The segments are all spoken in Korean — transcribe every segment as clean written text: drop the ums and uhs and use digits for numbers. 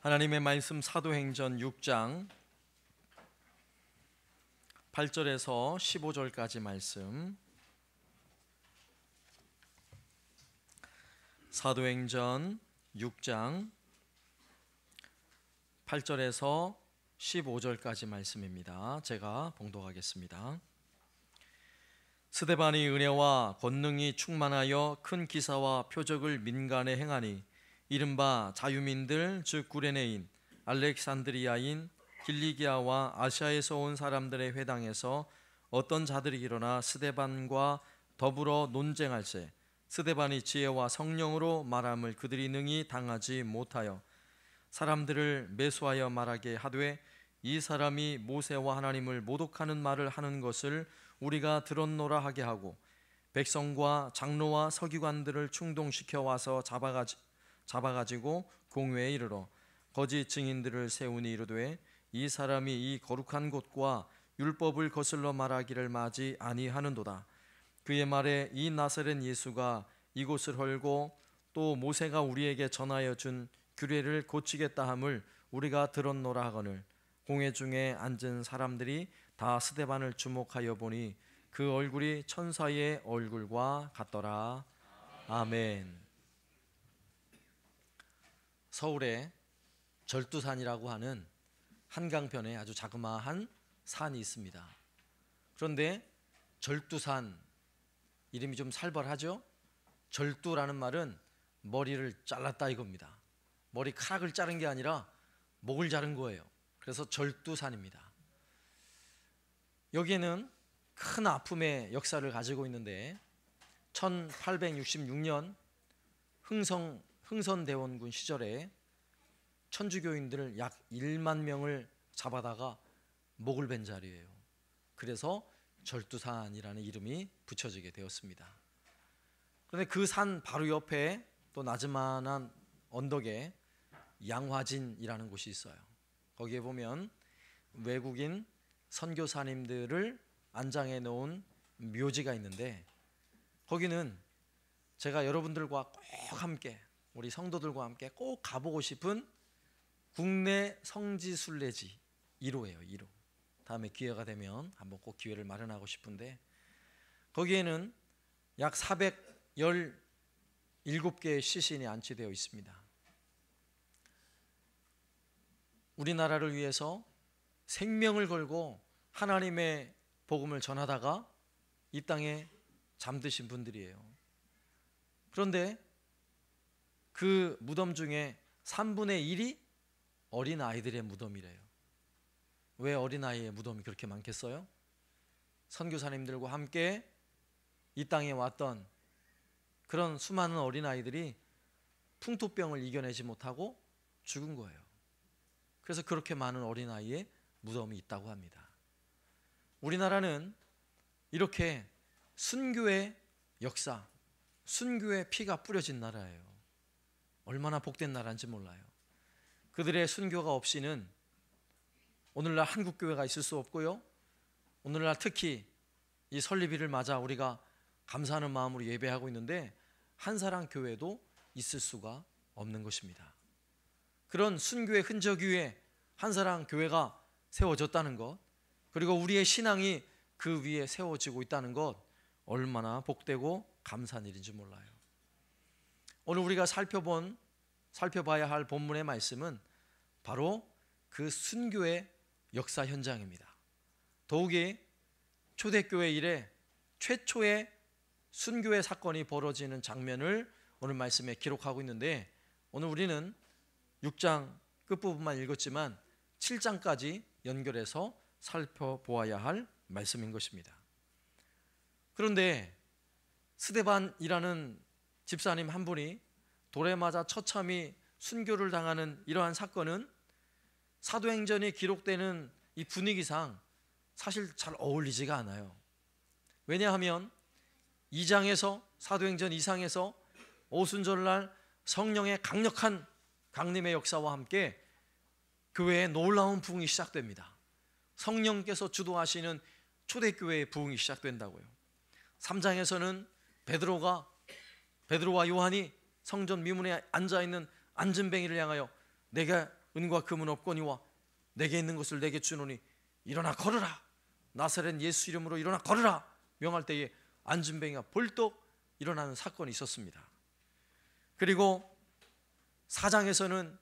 하나님의 말씀 사도행전 6장 8절에서 15절까지 말씀. 사도행전 6장 8절에서 15절까지 말씀입니다. 제가 봉독하겠습니다. 스데반이 은혜와 권능이 충만하여 큰 기사와 표적을 민간에 행하니 이른바 자유민들 즉 구레네인, 알렉산드리아인, 길리기아와 아시아에서 온 사람들의 회당에서 어떤 자들이 일어나 스데반과 더불어 논쟁할세 스데반이 지혜와 성령으로 말함을 그들이 능히 당하지 못하여 사람들을 매수하여 말하게 하되 이 사람이 모세와 하나님을 모독하는 말을 하는 것을 우리가 들었노라 하게 하고 백성과 장로와 서기관들을 충동시켜 와서 잡아가지고 공회에 이르러 거짓 증인들을 세우니 이르되 이 사람이 이 거룩한 곳과 율법을 거슬러 말하기를 마지 아니하는도다. 그의 말에 이 나사렛 예수가 이곳을 헐고 또 모세가 우리에게 전하여 준 규례를 고치겠다 함을 우리가 들었노라 하거늘 공회 중에 앉은 사람들이 다 스데반을 주목하여 보니 그 얼굴이 천사의 얼굴과 같더라. 아멘. 서울에 절두산이라고 하는 한강변에 아주 자그마한 산이 있습니다. 그런데 절두산 이름이 좀 살벌하죠? 절두라는 말은 머리를 잘랐다 이겁니다. 머리카락을 자른 게 아니라 목을 자른 거예요. 그래서 절두산입니다. 여기에는 큰 아픔의 역사를 가지고 있는데 1866년 흥선대원군 시절에 천주교인들을 약 1만 명을 잡아다가 목을 벤 자리예요. 그래서 절두산이라는 이름이 붙여지게 되었습니다. 그런데 그 산 바로 옆에 또 나즈만한 언덕에 양화진이라는 곳이 있어요. 거기에 보면 외국인 선교사님들을 안장해 놓은 묘지가 있는데 거기는 제가 여러분들과 꼭 함께 우리 성도들과 함께 꼭 가보고 싶은 국내 성지순례지 1호예요. 1호. 다음에 기회가 되면 한번 꼭 기회를 마련하고 싶은데 거기에는 약 417개의 시신이 안치되어 있습니다. 우리나라를 위해서 생명을 걸고 하나님의 복음을 전하다가 이 땅에 잠드신 분들이에요. 그런데 그 무덤 중에 3분의 1이 어린아이들의 무덤이래요. 왜 어린아이의 무덤이 그렇게 많겠어요? 선교사님들과 함께 이 땅에 왔던 그런 수많은 어린아이들이 풍토병을 이겨내지 못하고 죽은 거예요. 그래서 그렇게 많은 어린아이의 무덤이 있다고 합니다. 우리나라는 이렇게 순교의 역사, 순교의 피가 뿌려진 나라예요. 얼마나 복된 나라인지 몰라요. 그들의 순교가 없이는 오늘날 한국교회가 있을 수 없고요. 오늘날 특히 이 설립일을 맞아 우리가 감사하는 마음으로 예배하고 있는데 한사랑 교회도 있을 수가 없는 것입니다. 그런 순교의 흔적 위에 한사랑 교회가 세워졌다는 것, 그리고 우리의 신앙이 그 위에 세워지고 있다는 것 얼마나 복되고 감사한 일인지 몰라요. 오늘 우리가 살펴봐야 할 본문의 말씀은 바로 그 순교의 역사 현장입니다. 더욱이 초대교회 이래 최초의 순교의 사건이 벌어지는 장면을 오늘 말씀에 기록하고 있는데 오늘 우리는 6장 끝부분만 읽었지만 7장까지 연결해서 살펴보아야 할 말씀인 것입니다. 그런데 스데반이라는 집사님 한 분이 돌에 맞아 처참히 순교를 당하는 이러한 사건은 사도행전이 기록되는 이 분위기상 사실 잘 어울리지가 않아요. 왜냐하면 2장에서 사도행전 2장에서 오순절날 성령의 강력한 강림의 역사와 함께 교회에 놀라운 부흥이 시작됩니다. 성령께서 주도하시는 초대교회의 부흥이 시작된다고요. 3장에서는 베드로와 요한이 성전 미문에 앉아있는 안진뱅이를 향하여 내가 은과 금은 없거니와 내게 있는 것을 내게 주노니 일어나 걸으라. 나사렛 예수 이름으로 일어나 걸으라 명할 때에 안진뱅이가 벌떡 일어나는 사건이 있었습니다. 그리고 4장에서는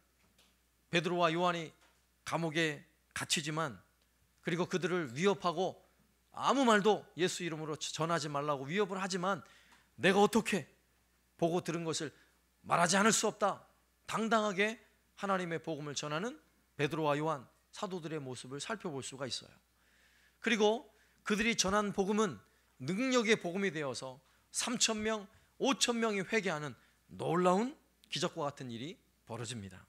베드로와 요한이 감옥에 갇히지만, 그리고 그들을 위협하고 아무 말도 예수 이름으로 전하지 말라고 위협을 하지만, 내가 어떻게 보고 들은 것을 말하지 않을 수 없다, 당당하게 하나님의 복음을 전하는 베드로와 요한 사도들의 모습을 살펴볼 수가 있어요. 그리고 그들이 전한 복음은 능력의 복음이 되어서 3,000명, 5,000명이 회개하는 놀라운 기적과 같은 일이 벌어집니다.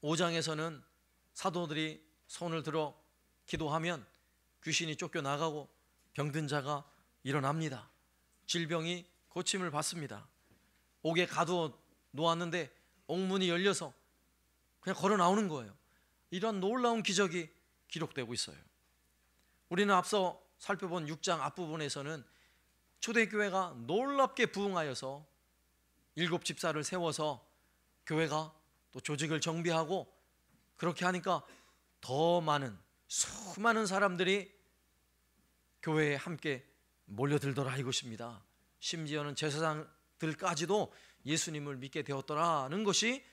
5장에서는 사도들이 손을 들어 기도하면 귀신이 쫓겨나가고 병든 자가 일어납니다. 질병이 고침을 받습니다. 옥에 가두어 놓았는데 옥문이 열려서 그냥 걸어 나오는 거예요. 이런 놀라운 기적이 기록되고 있어요. 우리는 앞서 살펴본 6장 앞부분에서는 초대교회가 놀랍게 부흥하여서 7집사를 세워서 교회가 또 조직을 정비하고, 그렇게 하니까 더 많은 수많은 사람들이 교회에 함께 몰려들더라 이것입니다. 심지어는 제사장들까지도 예수님을 믿게 되었더라는 것이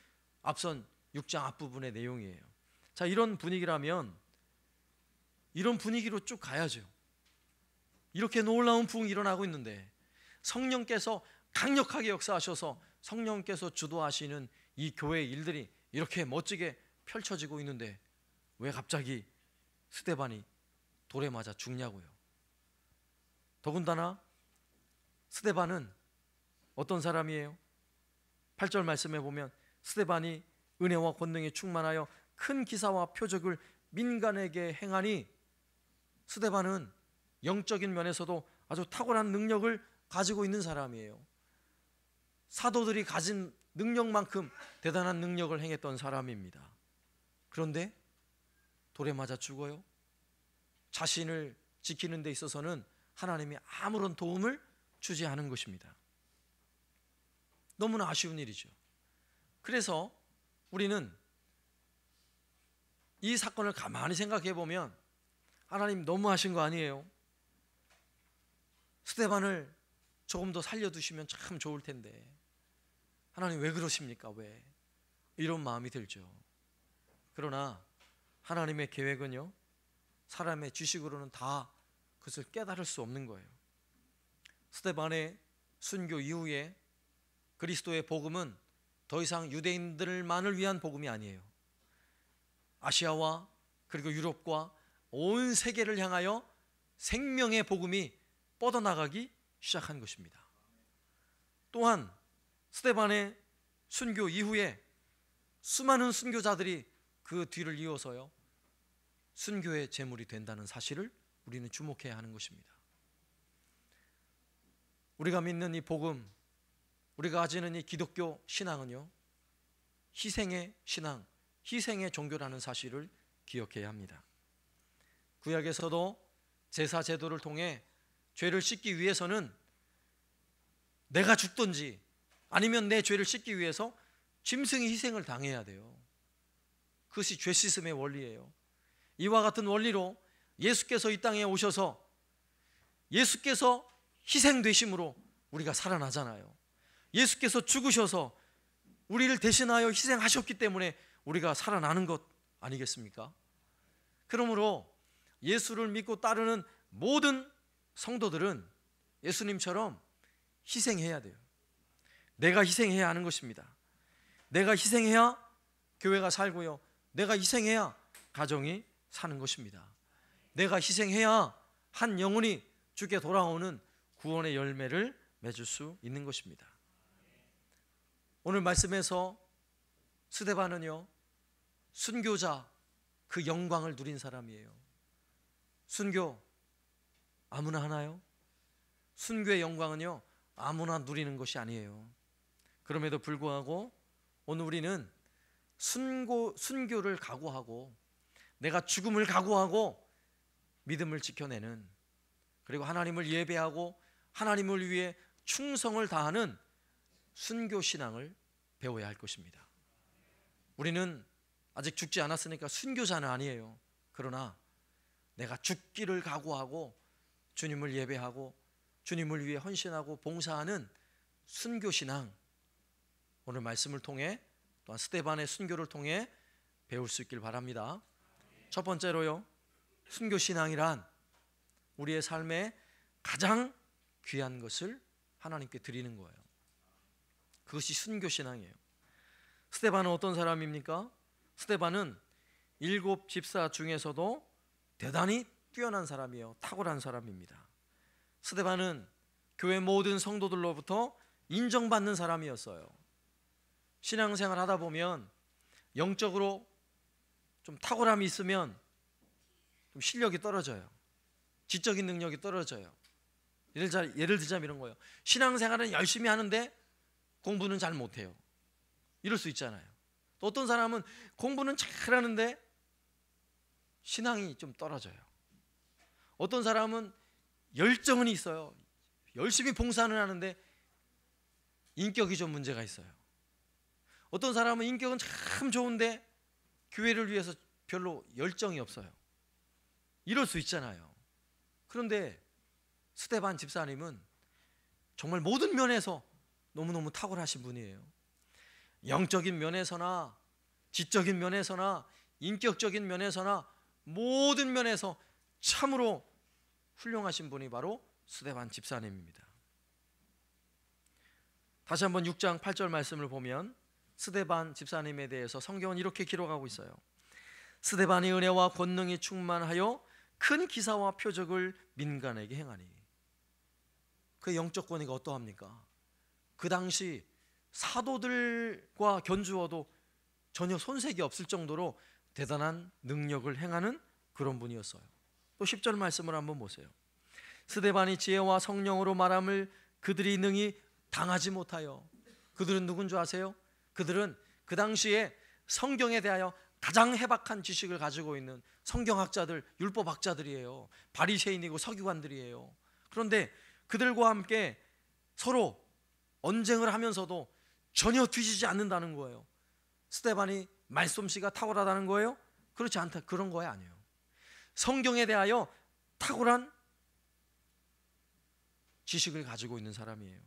앞선 6장 앞부분의 내용이에요. 자, 이런 분위기라면 이런 분위기로 쭉 가야죠. 이렇게 놀라운 부흥이 일어나고 있는데 성령께서 강력하게 역사하셔서 성령께서 주도하시는 이 교회의 일들이 이렇게 멋지게 펼쳐지고 있는데 왜 갑자기 스데반이 돌에 맞아 죽냐고요. 더군다나 스데반은 어떤 사람이에요? 8절 말씀에 보면 스데반이 은혜와 권능에 충만하여 큰 기사와 표적을 민간에게 행하니, 스데반은 영적인 면에서도 아주 탁월한 능력을 가지고 있는 사람이에요. 사도들이 가진 능력만큼 대단한 능력을 행했던 사람입니다. 그런데 돌에 맞아 죽어요. 자신을 지키는 데 있어서는 하나님이 아무런 도움을 주지 않은 것입니다. 너무나 아쉬운 일이죠. 그래서 우리는 이 사건을 가만히 생각해 보면 하나님 너무하신 거 아니에요? 스데반을 조금 더 살려두시면 참 좋을 텐데 하나님 왜 그러십니까? 왜? 이런 마음이 들죠. 그러나 하나님의 계획은요, 사람의 지식으로는 다 그것을 깨달을 수 없는 거예요. 스데반의 순교 이후에 그리스도의 복음은 더 이상 유대인들만을 위한 복음이 아니에요. 아시아와 그리고 유럽과 온 세계를 향하여 생명의 복음이 뻗어나가기 시작한 것입니다. 또한 스데반의 순교 이후에 수많은 순교자들이 그 뒤를 이어서요 순교의 제물이 된다는 사실을 우리는 주목해야 하는 것입니다. 우리가 믿는 이 복음, 우리가 가지는 이 기독교 신앙은요 희생의 신앙, 희생의 종교라는 사실을 기억해야 합니다. 구약에서도 제사 제도를 통해 죄를 씻기 위해서는 내가 죽든지 아니면 내 죄를 씻기 위해서 짐승의 희생을 당해야 돼요. 그것이 죄 씻음의 원리예요. 이와 같은 원리로 예수께서 이 땅에 오셔서 예수께서 희생되심으로 우리가 살아나잖아요. 예수께서 죽으셔서 우리를 대신하여 희생하셨기 때문에 우리가 살아나는 것 아니겠습니까? 그러므로 예수를 믿고 따르는 모든 성도들은 예수님처럼 희생해야 돼요. 내가 희생해야 하는 것입니다. 내가 희생해야 교회가 살고요, 내가 희생해야 가정이 사는 것입니다. 내가 희생해야 한 영혼이 주께 돌아오는 구원의 열매를 맺을 수 있는 것입니다. 오늘 말씀에서 스데반은요 순교자 그 영광을 누린 사람이에요. 순교 아무나 하나요? 순교의 영광은요 아무나 누리는 것이 아니에요. 그럼에도 불구하고 오늘 우리는 순교를 각오하고 내가 죽음을 각오하고 믿음을 지켜내는, 그리고 하나님을 예배하고 하나님을 위해 충성을 다하는 순교 신앙을 배워야 할 것입니다. 우리는 아직 죽지 않았으니까 순교자는 아니에요. 그러나 내가 죽기를 각오하고 주님을 예배하고 주님을 위해 헌신하고 봉사하는 순교신앙, 오늘 말씀을 통해 또한 스데반의 순교를 통해 배울 수 있길 바랍니다. 첫 번째로요, 순교신앙이란 우리의 삶에 가장 귀한 것을 하나님께 드리는 거예요. 그것이 순교신앙이에요. 스데반은 어떤 사람입니까? 스데반은 7 집사 중에서도 대단히 뛰어난 사람이에요. 탁월한 사람입니다. 스데반은 교회 모든 성도들로부터 인정받는 사람이었어요. 신앙생활 하다 보면 영적으로 좀 탁월함이 있으면 좀 실력이 떨어져요. 지적인 능력이 떨어져요. 예를 들자면 이런 거예요. 신앙생활은 열심히 하는데 공부는 잘 못해요. 이럴 수 있잖아요. 또 어떤 사람은 공부는 잘하는데 신앙이 좀 떨어져요. 어떤 사람은 열정은 있어요. 열심히 봉사는 하는데 인격이 좀 문제가 있어요. 어떤 사람은 인격은 참 좋은데 교회를 위해서 별로 열정이 없어요. 이럴 수 있잖아요. 그런데 스데반 집사님은 정말 모든 면에서 너무너무 탁월하신 분이에요. 영적인 면에서나 지적인 면에서나 인격적인 면에서나 모든 면에서 참으로 훌륭하신 분이 바로 스데반 집사님입니다. 다시 한번 6장 8절 말씀을 보면 스데반 집사님에 대해서 성경은 이렇게 기록하고 있어요. 스데반이 은혜와 권능이 충만하여 큰 기사와 표적을 민간에게 행하니. 그 영적 권위가 어떠합니까? 그 당시 사도들과 견주어도 전혀 손색이 없을 정도로 대단한 능력을 행하는 그런 분이었어요. 또 10절 말씀을 한번 보세요. 스데반이 지혜와 성령으로 말함을 그들이 능히 당하지 못하여. 그들은 누군 줄 아세요? 그들은 그 당시에 성경에 대하여 가장 해박한 지식을 가지고 있는 성경학자들, 율법학자들이에요. 바리새인이고 서기관들이에요. 그런데 그들과 함께 서로 언쟁을 하면서도 전혀 뒤지지 않는다는 거예요. 스데반이 말솜씨가 탁월하다는 거예요? 그렇지 않다, 그런 거예요? 아니에요. 성경에 대하여 탁월한 지식을 가지고 있는 사람이에요.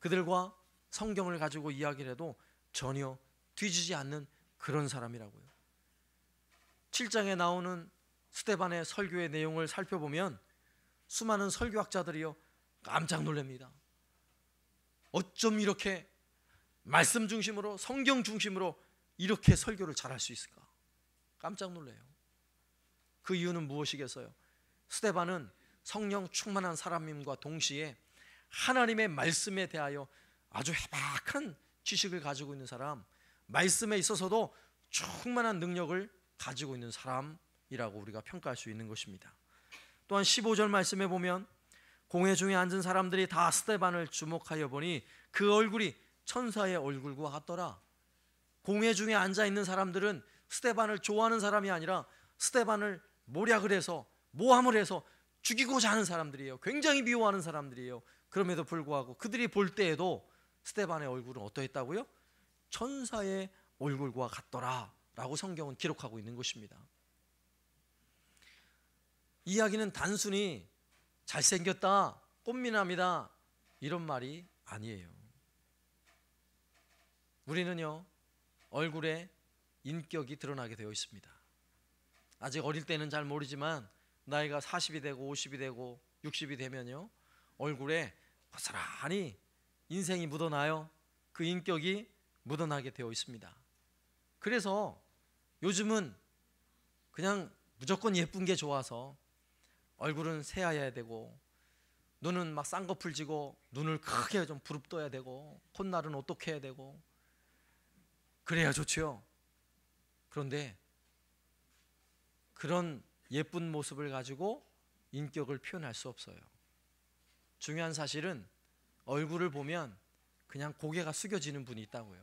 그들과 성경을 가지고 이야기를 해도 전혀 뒤지지 않는 그런 사람이라고요. 7장에 나오는 스데반의 설교의 내용을 살펴보면 수많은 설교학자들이요 깜짝 놀랍니다. 어쩜 이렇게 말씀 중심으로, 성경 중심으로 이렇게 설교를 잘할 수 있을까? 깜짝 놀래요. 그 이유는 무엇이겠어요? 스데반은 성령 충만한 사람임과 동시에 하나님의 말씀에 대하여 아주 해박한 지식을 가지고 있는 사람, 말씀에 있어서도 충만한 능력을 가지고 있는 사람이라고 우리가 평가할 수 있는 것입니다. 또한 15절 말씀에 보면 공회 중에 앉은 사람들이 다 스데반을 주목하여 보니 그 얼굴이 천사의 얼굴과 같더라. 공회 중에 앉아 있는 사람들은 스데반을 좋아하는 사람이 아니라 스데반을 모략을 해서, 모함을 해서 죽이고자 하는 사람들이에요. 굉장히 미워하는 사람들이에요. 그럼에도 불구하고 그들이 볼 때에도 스데반의 얼굴은 어떠했다고요? 천사의 얼굴과 같더라 라고 성경은 기록하고 있는 것입니다. 이야기는 단순히 잘생겼다, 꽃미남이다 이런 말이 아니에요. 우리는요 얼굴에 인격이 드러나게 되어 있습니다. 아직 어릴 때는 잘 모르지만 나이가 40이 되고 50이 되고 60이 되면요 얼굴에 고스란히 인생이 묻어나요. 그 인격이 묻어나게 되어 있습니다. 그래서 요즘은 그냥 무조건 예쁜 게 좋아서 얼굴은 새하얘야 되고 눈은 막 쌍꺼풀 지고 눈을 크게 좀 부릅떠야 되고 콧날은 어떻게 해야 되고 그래야 좋죠. 그런데 그런 예쁜 모습을 가지고 인격을 표현할 수 없어요. 중요한 사실은 얼굴을 보면 그냥 고개가 숙여지는 분이 있다고요.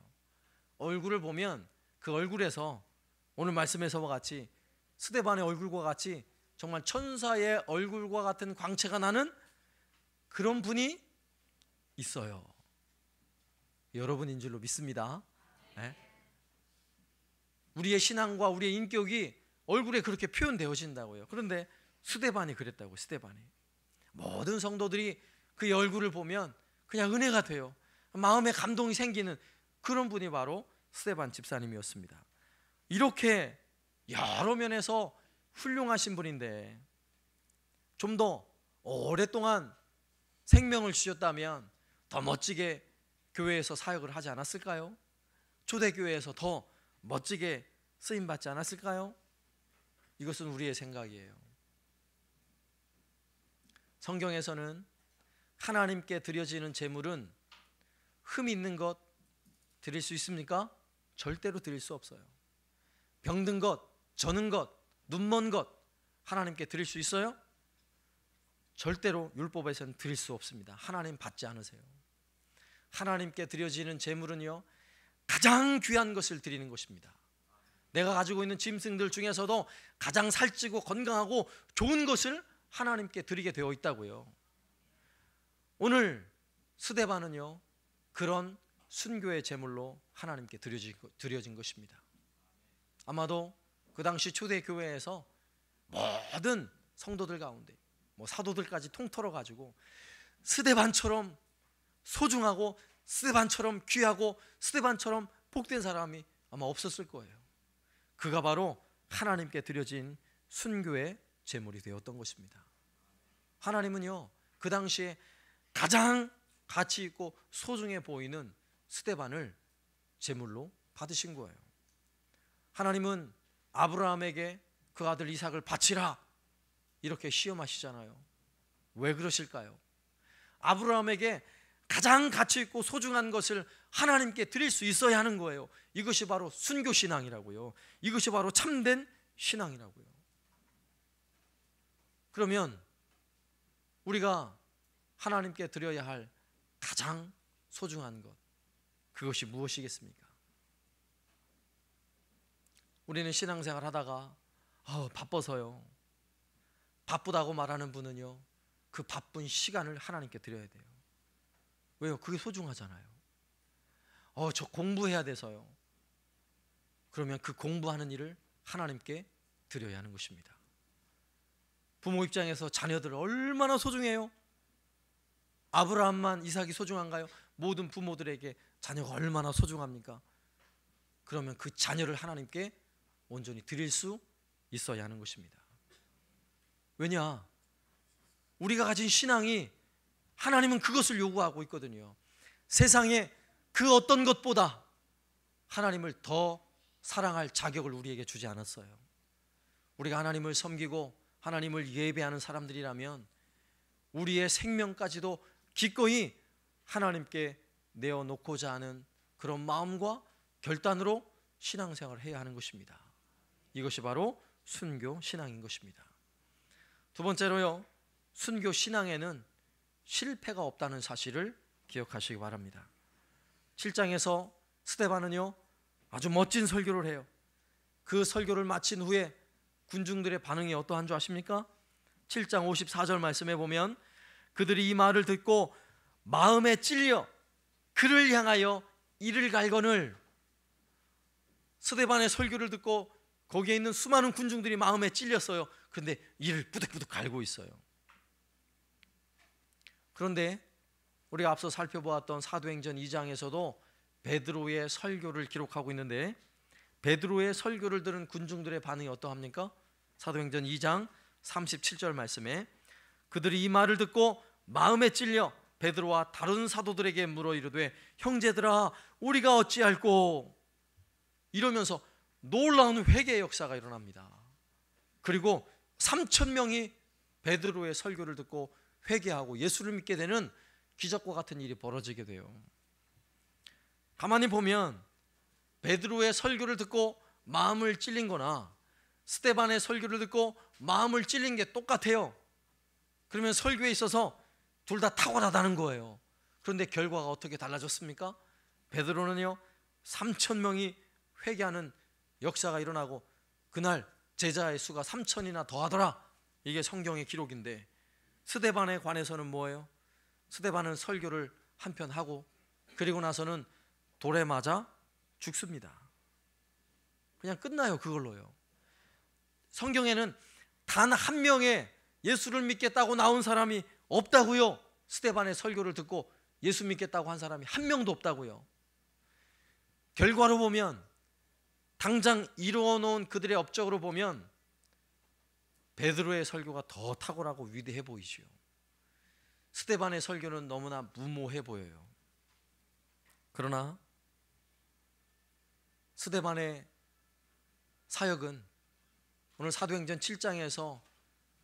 얼굴을 보면 그 얼굴에서 오늘 말씀에서와 같이 스데반의 얼굴과 같이 정말 천사의 얼굴과 같은 광채가 나는 그런 분이 있어요. 여러분인 줄로 믿습니다. 네? 우리의 신앙과 우리의 인격이 얼굴에 그렇게 표현되어진다고요. 그런데 스데반이 그랬다고요. 스데반이. 모든 성도들이 그의 얼굴을 보면 그냥 은혜가 돼요. 마음에 감동이 생기는 그런 분이 바로 스데반 집사님이었습니다. 이렇게 여러 면에서 훌륭하신 분인데 좀 더 오랫동안 생명을 주셨다면 더 멋지게 교회에서 사역을 하지 않았을까요? 초대교회에서 더 멋지게 쓰임받지 않았을까요? 이것은 우리의 생각이에요. 성경에서는 하나님께 드려지는 제물은 흠 있는 것 드릴 수 있습니까? 절대로 드릴 수 없어요. 병든 것, 저는 것, 눈먼 것 하나님께 드릴 수 있어요? 절대로 율법에서는 드릴 수 없습니다. 하나님 받지 않으세요. 하나님께 드려지는 제물은요, 가장 귀한 것을 드리는 것입니다. 내가 가지고 있는 짐승들 중에서도 가장 살찌고 건강하고 좋은 것을 하나님께 드리게 되어 있다고요. 오늘 스데반은요, 그런 순교의 제물로 하나님께 드려진 것입니다. 아마도 그 당시 초대교회에서 모든 성도들 가운데 사도들까지 통틀어 가지고 스데반처럼 소중하고 스데반처럼 귀하고 스데반처럼 복된 사람이 아마 없었을 거예요. 그가 바로 하나님께 드려진 순교의 제물이 되었던 것입니다. 하나님은요, 그 당시에 가장 가치 있고 소중해 보이는 스데반을 제물로 받으신 거예요. 하나님은 아브라함에게 그 아들 이삭을 바치라 이렇게 시험하시잖아요. 왜 그러실까요? 아브라함에게 가장 가치 있고 소중한 것을 하나님께 드릴 수 있어야 하는 거예요. 이것이 바로 순교신앙이라고요. 이것이 바로 참된 신앙이라고요. 그러면 우리가 하나님께 드려야 할 가장 소중한 것, 그것이 무엇이겠습니까? 우리는 신앙생활 하다가 바빠서요, 바쁘다고 말하는 분은요, 그 바쁜 시간을 하나님께 드려야 돼요. 왜요? 그게 소중하잖아요. 저 공부해야 돼서요. 그러면 그 공부하는 일을 하나님께 드려야 하는 것입니다. 부모 입장에서 자녀들 얼마나 소중해요? 아브라함만 이삭이 소중한가요? 모든 부모들에게 자녀가 얼마나 소중합니까? 그러면 그 자녀를 하나님께 온전히 드릴 수 있어야 하는 것입니다. 왜냐? 우리가 가진 신앙이 하나님은 그것을 요구하고 있거든요. 세상에 그 어떤 것보다 하나님을 더 사랑할 자격을 우리에게 주지 않았어요. 우리가 하나님을 섬기고 하나님을 예배하는 사람들이라면 우리의 생명까지도 기꺼이 하나님께 내어놓고자 하는 그런 마음과 결단으로 신앙생활을 해야 하는 것입니다. 이것이 바로 순교 신앙인 것입니다. 두 번째로요, 순교 신앙에는 실패가 없다는 사실을 기억하시기 바랍니다. 7장에서 스데반은요, 아주 멋진 설교를 해요. 그 설교를 마친 후에 군중들의 반응이 어떠한 줄 아십니까? 7장 54절 말씀에 보면 그들이 이 말을 듣고 마음에 찔려 그를 향하여 이를 갈거늘. 스데반의 설교를 듣고 거기에 있는 수많은 군중들이 마음에 찔렸어요. 그런데 이를 부득부득 갈고 있어요. 그런데 우리가 앞서 살펴보았던 사도행전 2장에서도 베드로의 설교를 기록하고 있는데, 베드로의 설교를 들은 군중들의 반응이 어떠합니까? 사도행전 2장 37절 말씀에 그들이 이 말을 듣고 마음에 찔려 베드로와 다른 사도들에게 물어 이르되 형제들아 우리가 어찌할꼬, 이러면서 놀라운 회개의 역사가 일어납니다. 그리고 3,000명이 베드로의 설교를 듣고 회개하고 예수를 믿게 되는 기적과 같은 일이 벌어지게 돼요. 가만히 보면 베드로의 설교를 듣고 마음을 찔린 거나 스데반의 설교를 듣고 마음을 찔린 게 똑같아요. 그러면 설교에 있어서 둘 다 탁월하다는 거예요. 그런데 결과가 어떻게 달라졌습니까? 베드로는요 3,000명이 회개하는 역사가 일어나고 그날 제자의 수가 3,000이나 더하더라. 이게 성경의 기록인데, 스데반에 관해서는 뭐예요? 스데반은 설교를 한편 하고 그리고 나서는 돌에 맞아 죽습니다. 그냥 끝나요. 그걸로요. 성경에는 단 한 명의 예수를 믿겠다고 나온 사람이 없다고요. 스데반의 설교를 듣고 예수 믿겠다고 한 사람이 한 명도 없다고요. 결과로 보면, 당장 이루어 놓은 그들의 업적으로 보면 베드로의 설교가 더 탁월하고 위대해 보이지요. 스데반의 설교는 너무나 무모해 보여요. 그러나 스데반의 사역은 오늘 사도행전 7장에서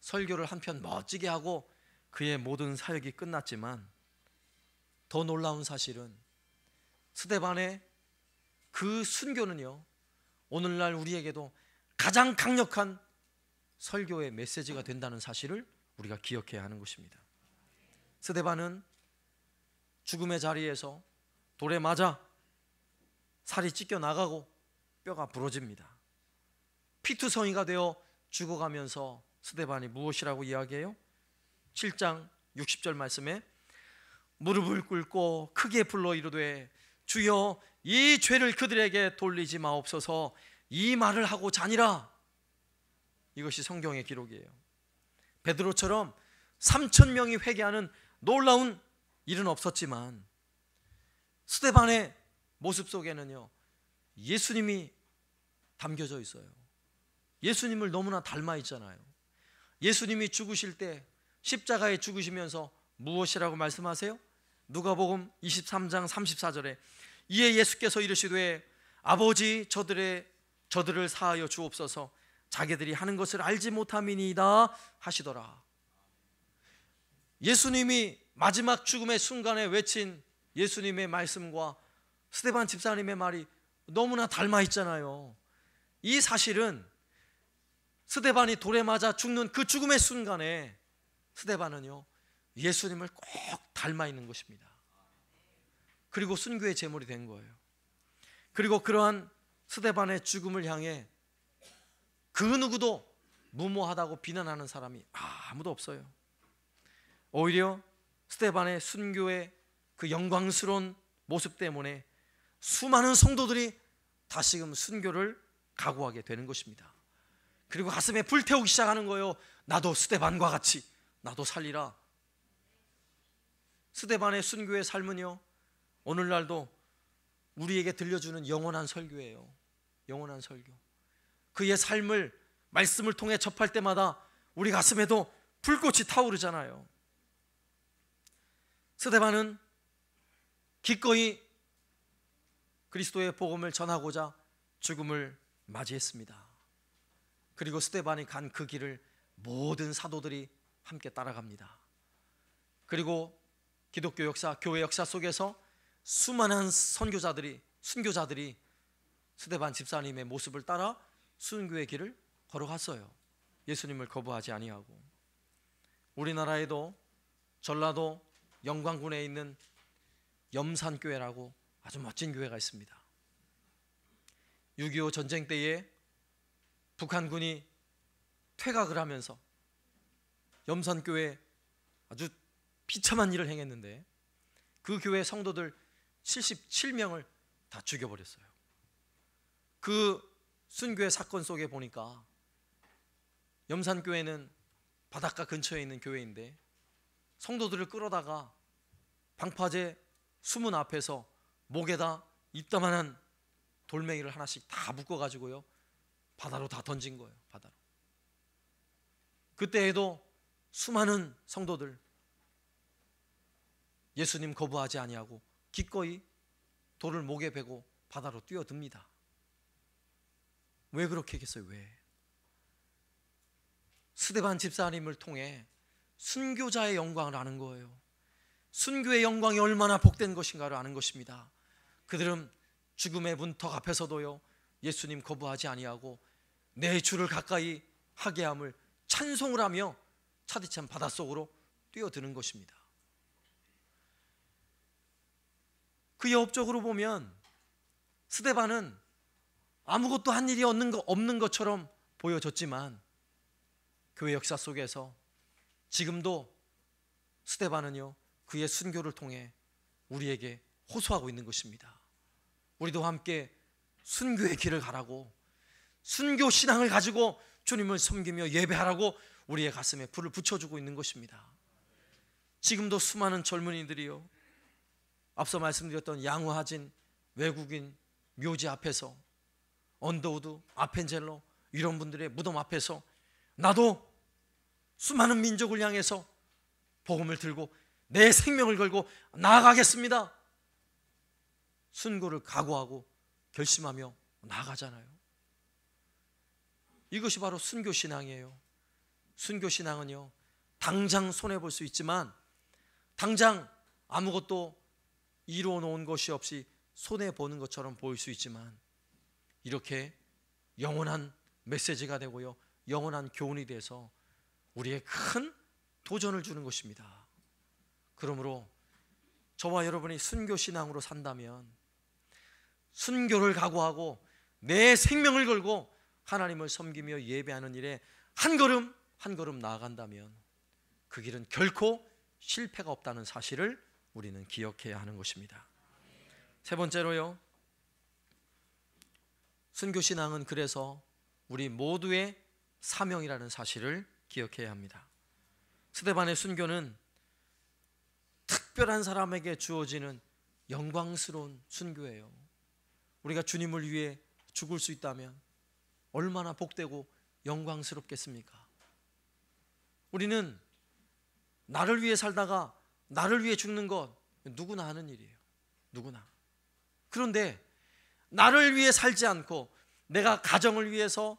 설교를 한편 멋지게 하고 그의 모든 사역이 끝났지만, 더 놀라운 사실은 스데반의 그 순교는요, 오늘날 우리에게도 가장 강력한 설교의 메시지가 된다는 사실을 우리가 기억해야 하는 것입니다. 스데반은 죽음의 자리에서 돌에 맞아 살이 찢겨 나가고 뼈가 부러집니다. 피투성이가 되어 죽어가면서 스데반이 무엇이라고 이야기해요? 7장 60절 말씀에 무릎을 꿇고 크게 불러 이르되 주여 이 죄를 그들에게 돌리지 마옵소서, 이 말을 하고 자니라. 이것이 성경의 기록이에요. 베드로처럼 3,000명이 회개하는 놀라운 일은 없었지만 스데반의 모습 속에는요, 예수님이 담겨져 있어요. 예수님을 너무나 닮아 있잖아요. 예수님이 죽으실 때 십자가에 죽으시면서 무엇이라고 말씀하세요? 누가복음 23장 34절에 이에 예수께서 이르시되 아버지 저들을 사하여 주옵소서, 자기들이 하는 것을 알지 못함이니이다 하시더라. 예수님이 마지막 죽음의 순간에 외친 예수님의 말씀과 스데반 집사님의 말이 너무나 닮아 있잖아요. 이 사실은 스데반이 돌에 맞아 죽는 그 죽음의 순간에 스데반은요, 예수님을 꼭 닮아 있는 것입니다. 그리고 순교의 제물이 된 거예요. 그리고 그러한 스데반의 죽음을 향해 그 누구도 무모하다고 비난하는 사람이 아무도 없어요. 오히려 스데반의 순교의 그 영광스러운 모습 때문에 수많은 성도들이 다시금 순교를 각오하게 되는 것입니다. 그리고 가슴에 불태우기 시작하는 거예요. 나도 스데반과 같이 나도 살리라. 스데반의 순교의 삶은요, 오늘날도 우리에게 들려주는 영원한 설교예요. 영원한 설교. 그의 삶을 말씀을 통해 접할 때마다 우리 가슴에도 불꽃이 타오르잖아요. 스데반은 기꺼이 그리스도의 복음을 전하고자 죽음을 맞이했습니다. 그리고 스데반이 간 그 길을 모든 사도들이 함께 따라갑니다. 그리고 기독교 역사, 교회 역사 속에서 수많은 순교자들이 스데반 집사님의 모습을 따라 순교의 길을 걸어갔어요. 예수님을 거부하지 아니하고. 우리나라에도 전라도 영광군에 있는 염산교회라고 아주 멋진 교회가 있습니다. 6.25 전쟁 때에 북한군이 퇴각을 하면서 염산교회에 아주 비참한 일을 행했는데 그 교회 성도들 77명을 다 죽여버렸어요. 그 순교의 사건 속에 보니까 염산교회는 바닷가 근처에 있는 교회인데 성도들을 끌어다가 방파제 수문 앞에서 목에다 이따만한 돌멩이를 하나씩 다 묶어가지고요, 바다로 다 던진 거예요. 바다로. 그때에도 수많은 성도들 예수님 거부하지 아니하고 기꺼이 돌을 목에 베고 바다로 뛰어듭니다. 왜 그렇게 했겠어요? 왜? 스데반 집사님을 통해 순교자의 영광을 아는 거예요. 순교의 영광이 얼마나 복된 것인가를 아는 것입니다. 그들은 죽음의 문턱 앞에서도요, 예수님 거부하지 아니하고 내 주를 가까이 하게 함을 찬송을 하며 차디찬 바닷속으로 뛰어드는 것입니다. 그의 업적으로 보면 스데반은 아무것도 한 일이 없는 것처럼 보여졌지만 교회 역사 속에서 지금도 스데반은요, 그의 순교를 통해 우리에게 호소하고 있는 것입니다. 우리도 함께 순교의 길을 가라고, 순교 신앙을 가지고 주님을 섬기며 예배하라고 우리의 가슴에 불을 붙여주고 있는 것입니다. 지금도 수많은 젊은이들이요, 앞서 말씀드렸던 양우하진 외국인 묘지 앞에서, 언더우드, 아펜젤러 이런 분들의 무덤 앞에서 나도 수많은 민족을 향해서 복음을 들고 내 생명을 걸고 나아가겠습니다, 순교를 각오하고 결심하며 나아가잖아요. 이것이 바로 순교신앙이에요. 순교신앙은요, 당장 손해볼 수 있지만, 당장 아무것도 이루어 놓은 것이 없이 손해보는 것처럼 보일 수 있지만, 이렇게 영원한 메시지가 되고요, 영원한 교훈이 돼서 우리의 큰 도전을 주는 것입니다. 그러므로 저와 여러분이 순교신앙으로 산다면, 순교를 각오하고 내 생명을 걸고 하나님을 섬기며 예배하는 일에 한 걸음 한 걸음 나아간다면 그 길은 결코 실패가 없다는 사실을 우리는 기억해야 하는 것입니다. 세 번째로요, 순교신앙은 그래서 우리 모두의 사명이라는 사실을 기억해야 합니다. 스데반의 순교는 특별한 사람에게 주어지는 영광스러운 순교예요. 우리가 주님을 위해 죽을 수 있다면 얼마나 복되고 영광스럽겠습니까? 우리는 나를 위해 살다가 나를 위해 죽는 것 누구나 하는 일이에요. 누구나. 그런데 나를 위해 살지 않고 내가 가정을 위해서,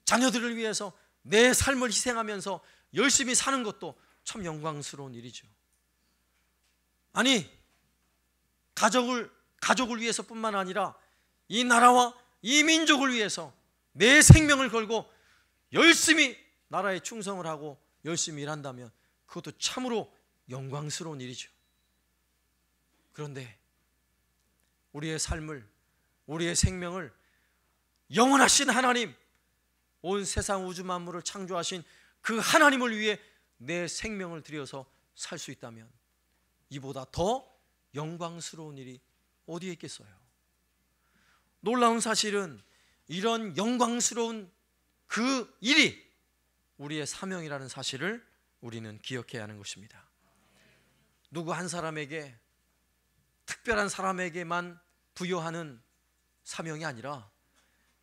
자녀들을 위해서 내 삶을 희생하면서 열심히 사는 것도 참 영광스러운 일이죠. 아니, 가족을 위해서뿐만 아니라 이 나라와 이 민족을 위해서 내 생명을 걸고 열심히 나라에 충성을 하고 열심히 일한다면 그것도 참으로 영광스러운 일이죠. 그런데 우리의 삶을, 우리의 생명을 영원하신 하나님, 온 세상 우주 만물을 창조하신 그 하나님을 위해 내 생명을 들여서 살 수 있다면 이보다 더 영광스러운 일이 어디에 있겠어요? 놀라운 사실은 이런 영광스러운 그 일이 우리의 사명이라는 사실을 우리는 기억해야 하는 것입니다. 누구 한 사람에게, 특별한 사람에게만 부여하는 사명이 아니라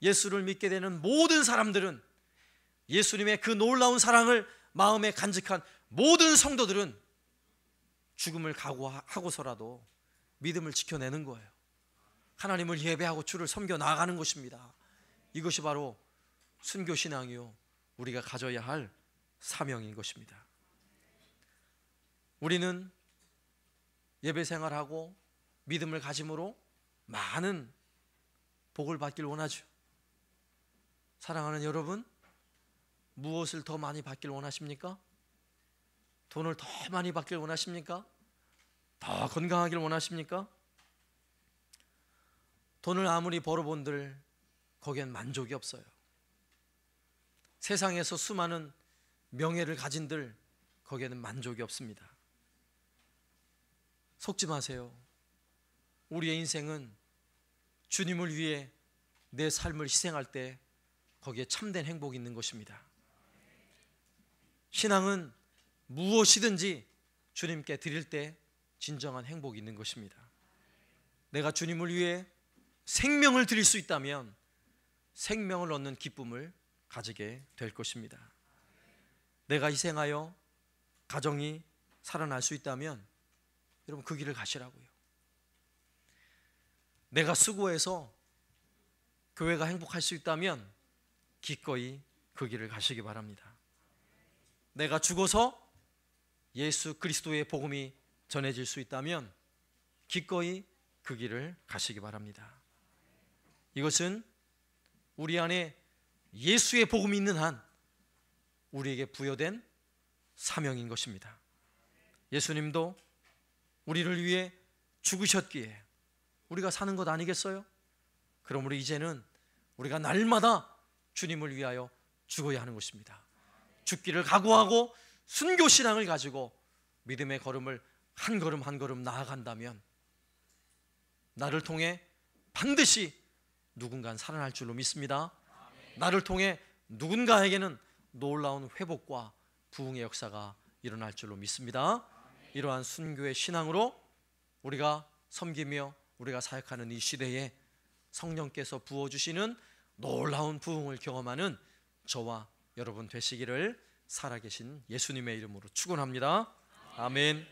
예수를 믿게 되는 모든 사람들은, 예수님의 그 놀라운 사랑을 마음에 간직한 모든 성도들은 죽음을 각오하고서라도 믿음을 지켜내는 거예요. 하나님을 예배하고 주를 섬겨 나아가는 것입니다. 이것이 바로 순교신앙이요, 우리가 가져야 할 사명인 것입니다. 우리는 예배생활하고 믿음을 가짐으로 많은 복을 받길 원하죠. 사랑하는 여러분, 무엇을 더 많이 받길 원하십니까? 돈을 더 많이 받길 원하십니까? 더 건강하길 원하십니까? 돈을 아무리 벌어본들 거기엔 만족이 없어요. 세상에서 수많은 명예를 가진들 거기에는 만족이 없습니다. 속지 마세요. 우리의 인생은 주님을 위해 내 삶을 희생할 때 거기에 참된 행복이 있는 것입니다. 신앙은 무엇이든지 주님께 드릴 때 진정한 행복이 있는 것입니다. 내가 주님을 위해 생명을 드릴 수 있다면 생명을 얻는 기쁨을 가지게 될 것입니다. 내가 희생하여 가정이 살아날 수 있다면 여러분 그 길을 가시라고요. 내가 수고해서 교회가 행복할 수 있다면 기꺼이 그 길을 가시기 바랍니다. 내가 죽어서 예수 그리스도의 복음이 전해질 수 있다면 기꺼이 그 길을 가시기 바랍니다. 이것은 우리 안에 예수의 복음이 있는 한 우리에게 부여된 사명인 것입니다. 예수님도 우리를 위해 죽으셨기에 우리가 사는 것 아니겠어요? 그러므로 이제는 우리가 날마다 주님을 위하여 죽어야 하는 것입니다. 죽기를 각오하고 순교신앙을 가지고 믿음의 걸음을 한 걸음 한 걸음 나아간다면 나를 통해 반드시 누군가는 살아날 줄로 믿습니다. 나를 통해 누군가에게는 놀라운 회복과 부흥의 역사가 일어날 줄로 믿습니다. 이러한 순교의 신앙으로 우리가 섬기며 우리가 사역하는 이 시대에 성령께서 부어주시는 놀라운 부흥을 경험하는 저와 여러분 되시기를 살아계신 예수님의 이름으로 축원합니다. 아멘.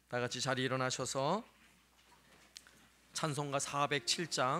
다 같이 자리에 일어나셔서 찬송가 407장